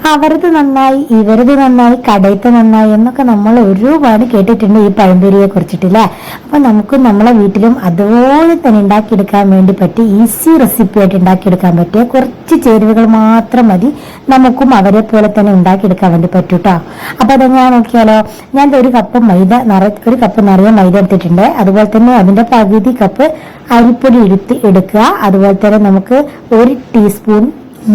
അവരത് നന്നായി, ഇവരത് നന്നായി, കടയത്തെ നന്നായി എന്നൊക്കെ നമ്മൾ ഒരുപാട് കേട്ടിട്ടുണ്ട് ഈ പഴംപൊരിയെ കുറിച്ചിട്ടില്ലേ. അപ്പൊ നമുക്ക് നമ്മളെ വീട്ടിലും അതുപോലെ തന്നെ ഉണ്ടാക്കിയെടുക്കാൻ വേണ്ടി പറ്റി ഈസി റെസിപ്പി ആയിട്ട് ഉണ്ടാക്കിയെടുക്കാൻ പറ്റിയ കുറച്ച് ചേരുവകൾ മാത്രം മതി നമുക്കും അവരെ പോലെ തന്നെ ഉണ്ടാക്കിയെടുക്കാൻ വേണ്ടി പറ്റൂട്ടോ. അപ്പൊ അതെങ്ങനെ നോക്കിയാലോ. ഞാൻ ഒരു കപ്പ് നിറയെ മൈദ എടുത്തിട്ടുണ്ട്. അതുപോലെ തന്നെ അതിന്റെ പകുതി കപ്പ് അരിപ്പൊടി എടുക്കുക. അതുപോലെ തന്നെ നമുക്ക് 1 ടീസ്പൂൺ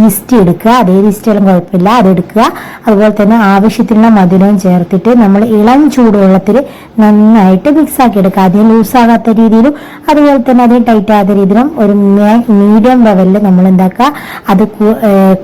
ഈസ്റ്റ് എടുക്കുക. അതേ ഈസ്റ്റാലും കുഴപ്പമില്ല, അതെടുക്കുക. അതുപോലെ തന്നെ ആവശ്യത്തിനുള്ള മധുരവും ചേർത്തിട്ട് നമ്മൾ ഇളം ചൂടുവെള്ളത്തിൽ നന്നായിട്ട് മിക്സ് ആക്കി എടുക്കുക. അധികം ലൂസാകാത്ത രീതിയിലും അതുപോലെ തന്നെ അധികം ടൈറ്റ് ആകാത്ത രീതിയിലും ഒരു മീഡിയം ലെവലിൽ നമ്മൾ എന്താക്കുക, അത്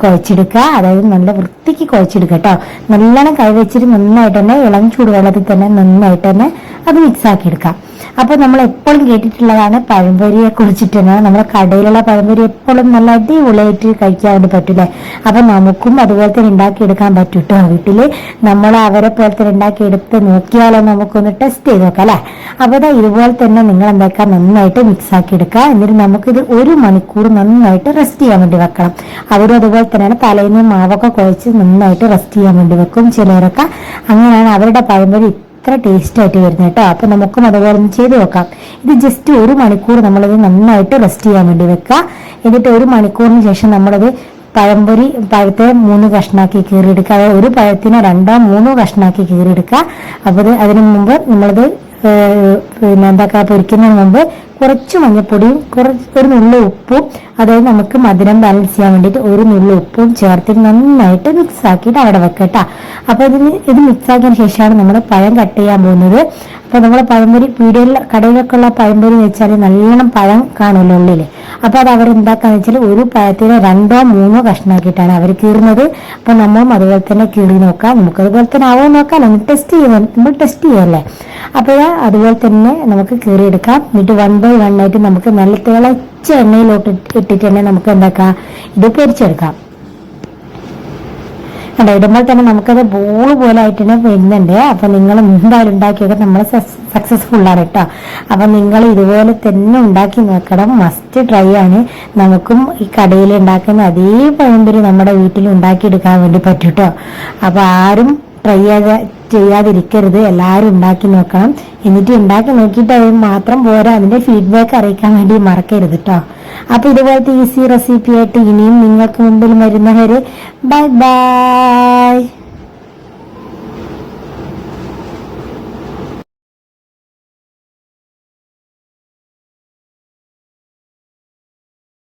കുഴച്ചെടുക്കുക. അതായത് നല്ല വൃത്തിക്ക് കുഴച്ചെടുക്കുക കേട്ടോ. നല്ലോണം കൈ വെച്ചിട്ട് നന്നായിട്ട് തന്നെ ഇളം ചൂടുവെള്ളത്തിൽ തന്നെ നന്നായിട്ട് തന്നെ അത് മിക്സ് ആക്കി എടുക്കാം. അപ്പൊ നമ്മൾ എപ്പോഴും കേട്ടിട്ടുള്ളതാണ് പഴംപൊരിയെ കുറിച്ചിട്ട് നമ്മുടെ കടയിലുള്ള പഴംപൊരി എപ്പോഴും നല്ല അടിപൊളിയായിട്ട് കഴിക്കാൻ വേണ്ടി പറ്റൂലേ. അപ്പൊ നമുക്കും അതുപോലെ തന്നെ ഉണ്ടാക്കിയെടുക്കാൻ പറ്റൂട്ടോ. വീട്ടില് നമ്മൾ അവരെ പോലെ തന്നെ ഉണ്ടാക്കിയെടുത്ത് നോക്കിയാലോ, നമുക്കൊന്ന് ടെസ്റ്റ് ചെയ്ത് നോക്കാം അല്ലെ. അപ്പൊ ഇതുപോലെ തന്നെ നിങ്ങൾ എന്താക്കുക, നന്നായിട്ട് മിക്സ് ആക്കി എടുക്കുക. എന്നിട്ട് നമുക്കിത് 1 മണിക്കൂർ നന്നായിട്ട് റെസ്റ്റ് ചെയ്യാൻ വേണ്ടി വെക്കണം. അവരും അതുപോലെ തന്നെയാണ് തലേന്ന് മാവൊക്കെ കുഴച്ച് നന്നായിട്ട് റെസ്റ്റ് ചെയ്യാൻ വേണ്ടി വെക്കും. ചിലരൊക്കെ അങ്ങനെയാണ് അവരുടെ പഴംപൊരി ഇത്ര ടേസ്റ്റ് ആയിട്ട് വരുന്നത് കേട്ടോ. അപ്പൊ നമുക്കും അതുപോലെ ഒന്ന് ചെയ്ത് നോക്കാം. ഇത് ജസ്റ്റ് 1 മണിക്കൂർ നമ്മളിത് നന്നായിട്ട് റെസ്റ്റ് ചെയ്യാൻ വേണ്ടി വെക്കുക. എന്നിട്ട് 1 മണിക്കൂറിന് ശേഷം നമ്മളത് പഴത്തെ 3 കഷ്ണാക്കി കീറിയെടുക്കുക. അതായത് ഒരു പഴത്തിന് 2 or 3 കഷ്ണാക്കി കീറിയെടുക്കുക. അപ്പൊ അതിനു മുമ്പ് നമ്മളത് പൊരിക്കുന്നതിന് മുമ്പ് കുറച്ച് മഞ്ഞപ്പൊടിയും ഒരു നുള്ളു ഉപ്പും, അതായത് നമുക്ക് മധുരം ബാലൻസ് ചെയ്യാൻ വേണ്ടിയിട്ട് 1 നുള്ളു ഉപ്പും ചേർത്തിട്ട് നന്നായിട്ട് മിക്സ് ആക്കിയിട്ട് അവിടെ വെക്കട്ടാ. അപ്പൊ ഇത് മിക്സ് ആക്കിയതിന് ശേഷമാണ് നമ്മൾ പഴം കട്ട് ചെയ്യാൻ പോകുന്നത്. അപ്പൊ നമ്മളെ പഴംപൊരി കടയിലൊക്കെ ഉള്ള പഴംപൊരി എന്ന് വെച്ചാൽ നല്ലോണം പഴം കാണുമല്ലോ ഉള്ളില്. അപ്പൊ അത് അവരെന്താക്കാന്ന് വെച്ചാൽ ഒരു പഴത്തിന് 2 or 3 കഷ്ണാക്കിയിട്ടാണ് അവർ കീറുന്നത്. അപ്പൊ നമ്മളും അതുപോലെ തന്നെ കീറി നോക്കാം. നമുക്ക് അതുപോലെ തന്നെ ആവോ നോക്കാം. നമ്മൾ ടെസ്റ്റ് ചെയ്യല്ലേ. അപ്പോൾ അതുപോലെ തന്നെ നമുക്ക് കീറിയെടുക്കാം. എന്നിട്ട് 1 by 1 ആയിട്ട് നമുക്ക് നല്ല തിളച്ച എണ്ണയിലോട്ട് ഇട്ടിട്ട് തന്നെ നമുക്ക് എന്താക്കാം, ഇത് പൊരിച്ചെടുക്കാം. ഇടുമ്പോൾ തന്നെ നമുക്കത് ബോൾ പോലെ ആയിട്ട് തന്നെ വരുന്നുണ്ട്. അപ്പൊ നിങ്ങൾ എന്തായാലും ഉണ്ടാക്കിയൊക്കെ നമ്മൾ സക്സസ്ഫുൾ ആണ് കേട്ടോ. അപ്പൊ നിങ്ങൾ ഇതുപോലെ തന്നെ ഉണ്ടാക്കി നോക്കണം. മസ്റ്റ് ട്രൈ ആണ്. നമുക്കും ഈ കടയിൽ ഉണ്ടാക്കുന്ന അതേ പഴംപൊരി നമ്മുടെ വീട്ടിൽ ഉണ്ടാക്കിയെടുക്കാൻ വേണ്ടി പറ്റും കേട്ടോ. അപ്പൊ ആരും ട്രൈ ചെയ്യാതിരിക്കരുത്, എല്ലാവരും ഉണ്ടാക്കി നോക്കണം. എന്നിട്ട് ഉണ്ടാക്കി നോക്കിയിട്ട് അത് മാത്രം പോരാ, അതിന്റെ ഫീഡ്ബാക്ക് അറിയിക്കാൻ വേണ്ടി മറക്കരുത് കേട്ടോ. അപ്പൊ ഇതുപോലത്തെ ഈസി റെസിപ്പി ആയിട്ട് ഇനിയും നിങ്ങൾക്ക് മുമ്പിൽ വരുന്നവര് ബൈ ബൈ.